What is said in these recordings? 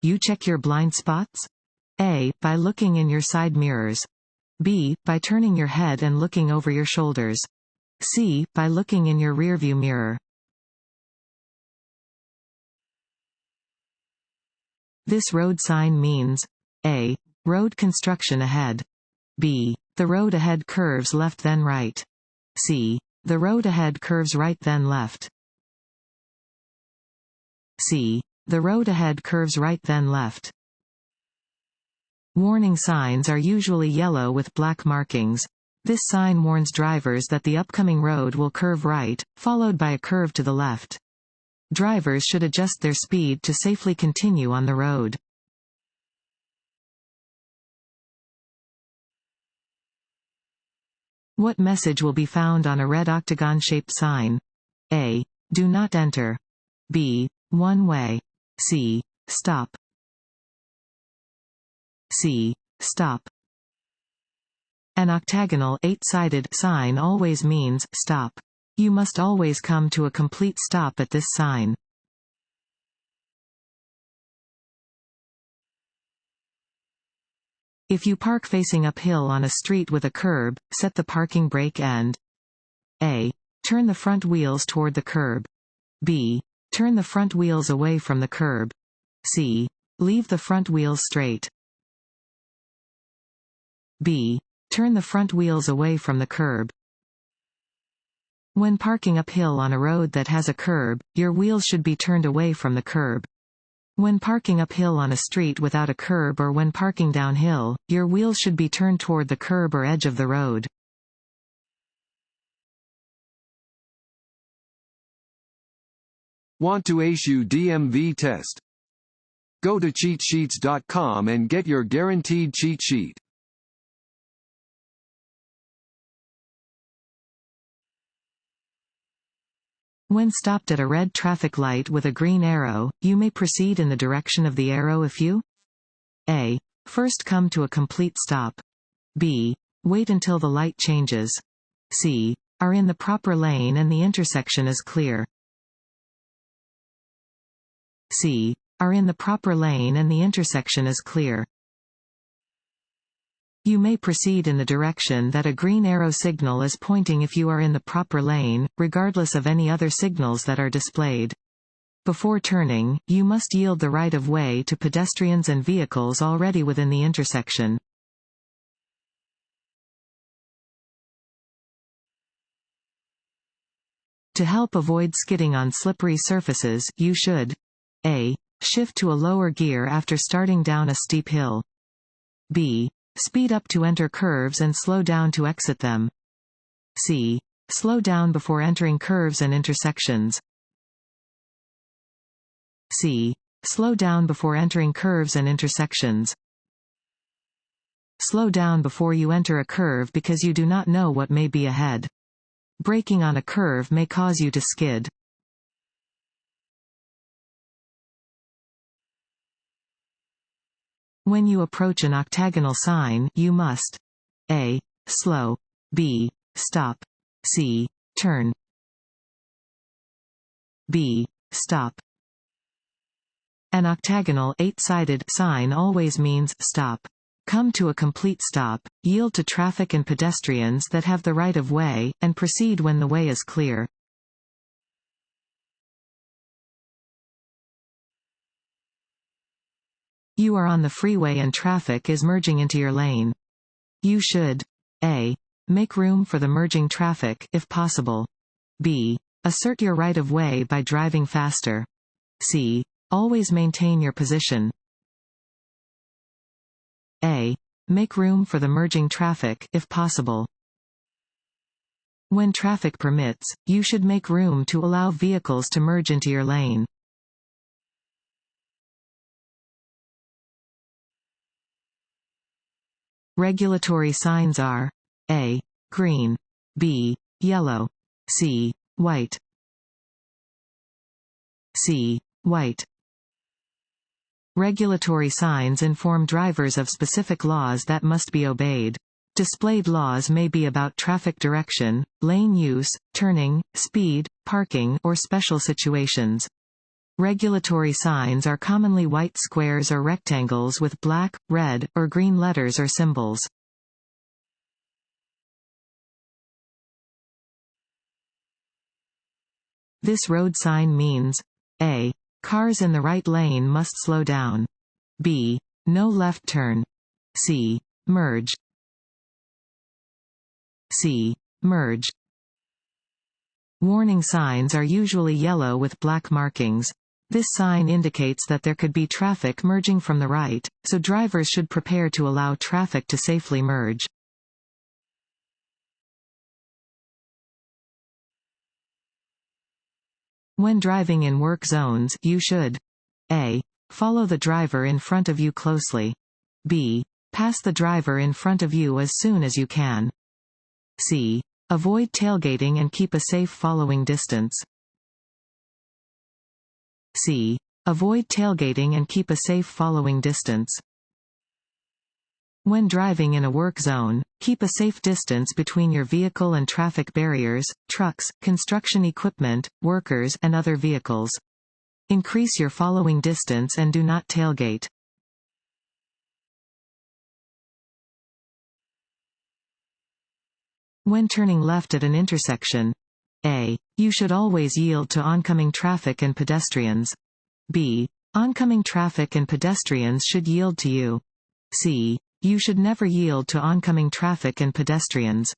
You check your blind spots? A. By looking in your side mirrors. B. By turning your head and looking over your shoulders. C. By looking in your rearview mirror. This road sign means A. Road construction ahead. B. The road ahead curves left then right. C. The road ahead curves right then left. C. The road ahead curves right then left. Warning signs are usually yellow with black markings. This sign warns drivers that the upcoming road will curve right, followed by a curve to the left. Drivers should adjust their speed to safely continue on the road. What message will be found on a red octagon-shaped sign? A. Do not enter. B. One way. C. Stop. C. Stop. An octagonal, 8-sided sign always means stop. You must always come to a complete stop at this sign. If you park facing uphill on a street with a curb, set the parking brake and A. Turn the front wheels toward the curb. B. Turn the front wheels away from the curb. C. Leave the front wheels straight. B. Turn the front wheels away from the curb. When parking uphill on a road that has a curb, your wheels should be turned away from the curb. When parking uphill on a street without a curb or when parking downhill, your wheels should be turned toward the curb or edge of the road. Want to ace your DMV test? Go to cheatsheets.com and get your guaranteed cheat sheet. When stopped at a red traffic light with a green arrow, you may proceed in the direction of the arrow if you A. First come to a complete stop. B. Wait until the light changes. C. Are in the proper lane and the intersection is clear. C. Are in the proper lane and the intersection is clear. You may proceed in the direction that a green arrow signal is pointing if you are in the proper lane, regardless of any other signals that are displayed. Before turning, you must yield the right-of-way to pedestrians and vehicles already within the intersection. To help avoid skidding on slippery surfaces, you should A. Shift to a lower gear after starting down a steep hill. B. Speed up to enter curves and slow down to exit them. C. Slow down before entering curves and intersections. C. Slow down before entering curves and intersections. Slow down before you enter a curve because you do not know what may be ahead. Braking on a curve may cause you to skid. When you approach an octagonal sign, you must A. Slow. B. Stop. C. Turn. B. Stop. An octagonal, 8-sided sign always means stop. Come to a complete stop, yield to traffic and pedestrians that have the right of way, and proceed when the way is clear. You are on the freeway and traffic is merging into your lane. You should A. Make room for the merging traffic, if possible. B. Assert your right of way by driving faster. C. Always maintain your position. A. Make room for the merging traffic, if possible. When traffic permits, you should make room to allow vehicles to merge into your lane. Regulatory signs are A. Green. B. Yellow. C. White. C. White. Regulatory signs inform drivers of specific laws that must be obeyed. Displayed laws may be about traffic direction, lane use, turning, speed, parking, or special situations. Regulatory signs are commonly white squares or rectangles with black, red, or green letters or symbols. This road sign means A. Cars in the right lane must slow down. B. No left turn. C. Merge. C. Merge. Warning signs are usually yellow with black markings. This sign indicates that there could be traffic merging from the right, so drivers should prepare to allow traffic to safely merge. When driving in work zones, you should A. Follow the driver in front of you closely. B. Pass the driver in front of you as soon as you can. C. Avoid tailgating and keep a safe following distance. C. Avoid tailgating and keep a safe following distance. When driving in a work zone, keep a safe distance between your vehicle and traffic barriers, trucks, construction equipment, workers, and other vehicles. Increase your following distance and do not tailgate. When turning left at an intersection, A. You should always yield to oncoming traffic and pedestrians. B. Oncoming traffic and pedestrians should yield to you. C. You should never yield to oncoming traffic and pedestrians.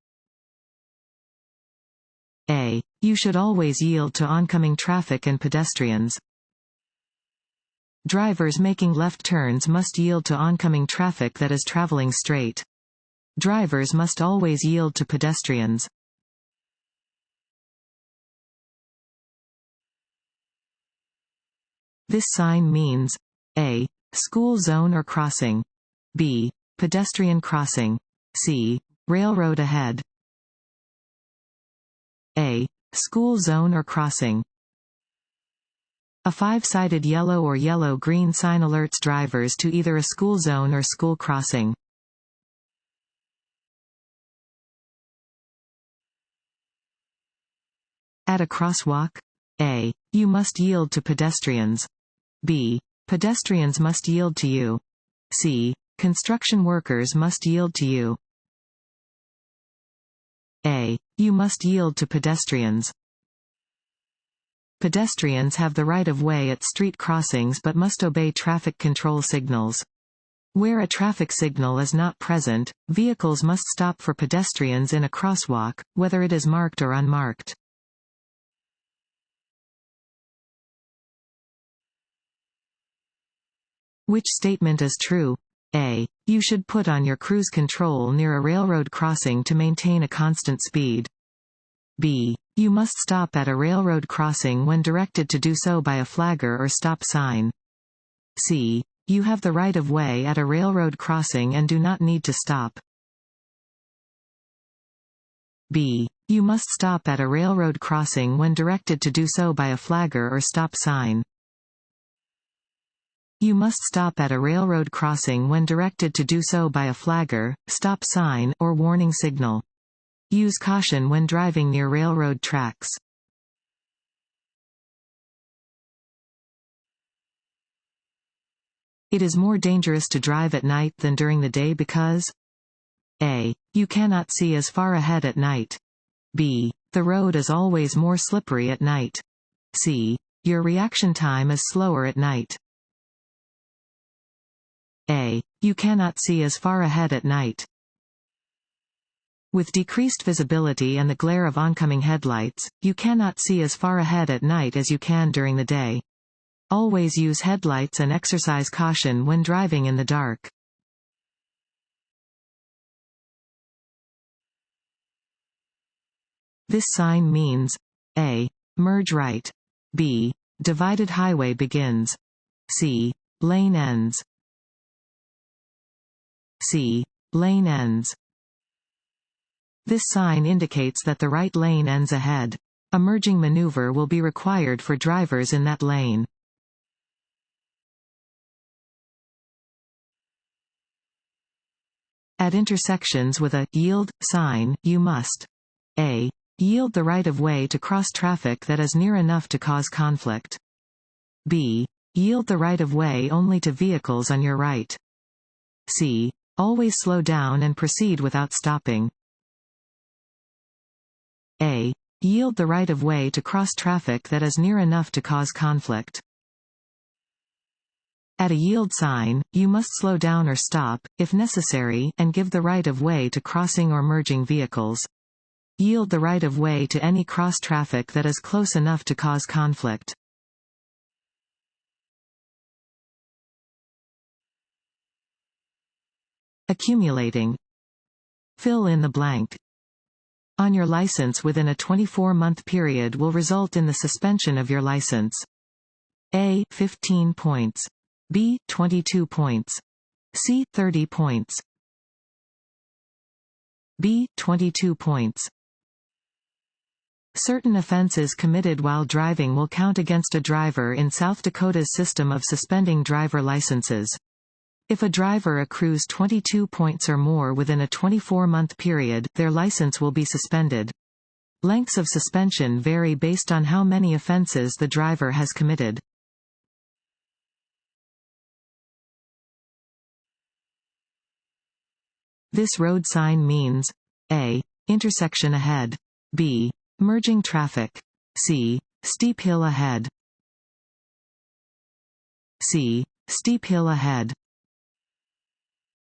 A. You should always yield to oncoming traffic and pedestrians. Drivers making left turns must yield to oncoming traffic that is traveling straight. Drivers must always yield to pedestrians. This sign means A. School zone or crossing. B. Pedestrian crossing. C. Railroad ahead. A. School zone or crossing. A five-sided yellow or yellow-green sign alerts drivers to either a school zone or school crossing. At a crosswalk, A. You must yield to pedestrians. B. Pedestrians must yield to you. C. Construction workers must yield to you. A. You must yield to pedestrians. Pedestrians have the right of way at street crossings but must obey traffic control signals. Where a traffic signal is not present, vehicles must stop for pedestrians in a crosswalk, whether it is marked or unmarked. Which statement is true? A. You should put on your cruise control near a railroad crossing to maintain a constant speed. B. You must stop at a railroad crossing when directed to do so by a flagger or stop sign. C. You have the right of way at a railroad crossing and do not need to stop. B. You must stop at a railroad crossing when directed to do so by a flagger or stop sign. You must stop at a railroad crossing when directed to do so by a flagger, stop sign, or warning signal. Use caution when driving near railroad tracks. It is more dangerous to drive at night than during the day because A. You cannot see as far ahead at night. B. The road is always more slippery at night. C. Your reaction time is slower at night. A. You cannot see as far ahead at night. With decreased visibility and the glare of oncoming headlights, you cannot see as far ahead at night as you can during the day. Always use headlights and exercise caution when driving in the dark. This sign means A. Merge right. B. Divided highway begins. C. Lane ends. C. Lane ends. This sign indicates that the right lane ends ahead. A merging maneuver will be required for drivers in that lane. At intersections with a yield sign, you must A. Yield the right of way to cross traffic that is near enough to cause conflict. B. Yield the right-of-way only to vehicles on your right. C. Always slow down and proceed without stopping. A. Yield the right-of-way to cross traffic that is near enough to cause conflict. At a yield sign, you must slow down or stop, if necessary, and give the right-of-way to crossing or merging vehicles. Yield the right-of-way to any cross-traffic that is close enough to cause conflict. Accumulating. Fill in the blank. On your license within a 24-month period will result in the suspension of your license. A. 15 points. B. 22 points. C. 30 points. B. 22 points. Certain offenses committed while driving will count against a driver in South Dakota's system of suspending driver licenses. If a driver accrues 22 points or more within a 24-month period, their license will be suspended. Lengths of suspension vary based on how many offenses the driver has committed. This road sign means A. Intersection ahead. B. Merging traffic. C. Steep hill ahead. C. Steep hill ahead.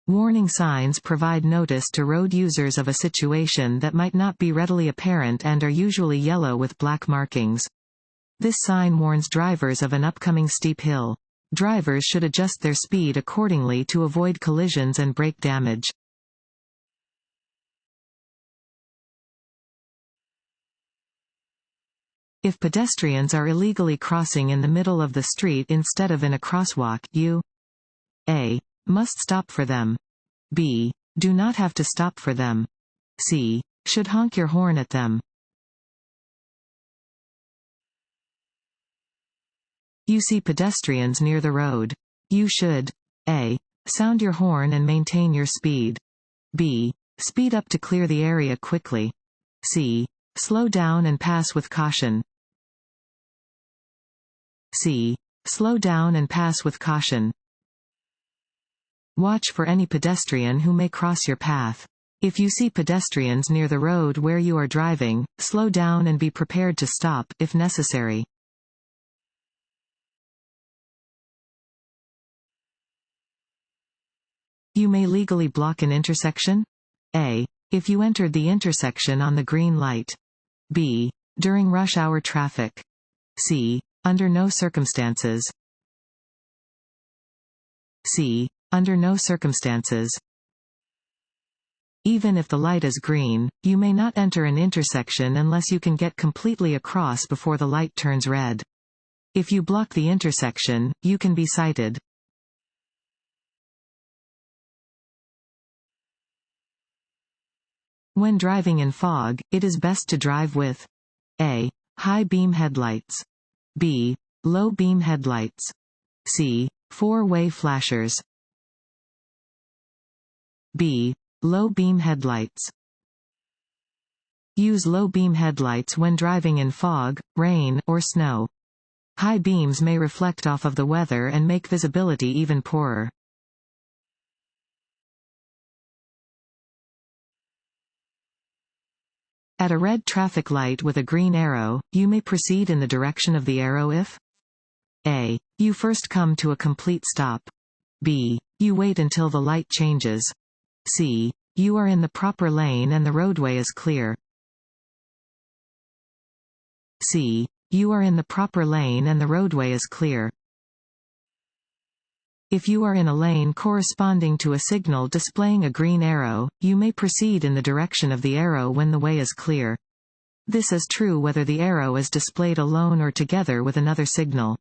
Warning signs provide notice to road users of a situation that might not be readily apparent and are usually yellow with black markings. This sign warns drivers of an upcoming steep hill. Drivers should adjust their speed accordingly to avoid collisions and brake damage. If pedestrians are illegally crossing in the middle of the street instead of in a crosswalk, you A. Must stop for them. B. Do not have to stop for them. C. Should honk your horn at them. You see pedestrians near the road. You should A. Sound your horn and maintain your speed. B. Speed up to clear the area quickly. C. Slow down and pass with caution. C. Slow down and pass with caution. Watch for any pedestrian who may cross your path. If you see pedestrians near the road where you are driving, slow down and be prepared to stop, if necessary. You may legally block an intersection. A. If you entered the intersection on the green light. B. During rush hour traffic. C. Under no circumstances. C. Under no circumstances. Even if the light is green, you may not enter an intersection unless you can get completely across before the light turns red. If you block the intersection, you can be cited. When driving in fog, it is best to drive with A. High beam headlights. B. Low beam headlights. C. Four-way flashers. B. Low beam headlights. Use low beam headlights when driving in fog, rain, or snow. High beams may reflect off of the weather and make visibility even poorer. At a red traffic light with a green arrow, you may proceed in the direction of the arrow if A. You first come to a complete stop. B. You wait until the light changes. C. You are in the proper lane and the roadway is clear. C. You are in the proper lane and the roadway is clear. If you are in a lane corresponding to a signal displaying a green arrow, you may proceed in the direction of the arrow when the way is clear. This is true whether the arrow is displayed alone or together with another signal.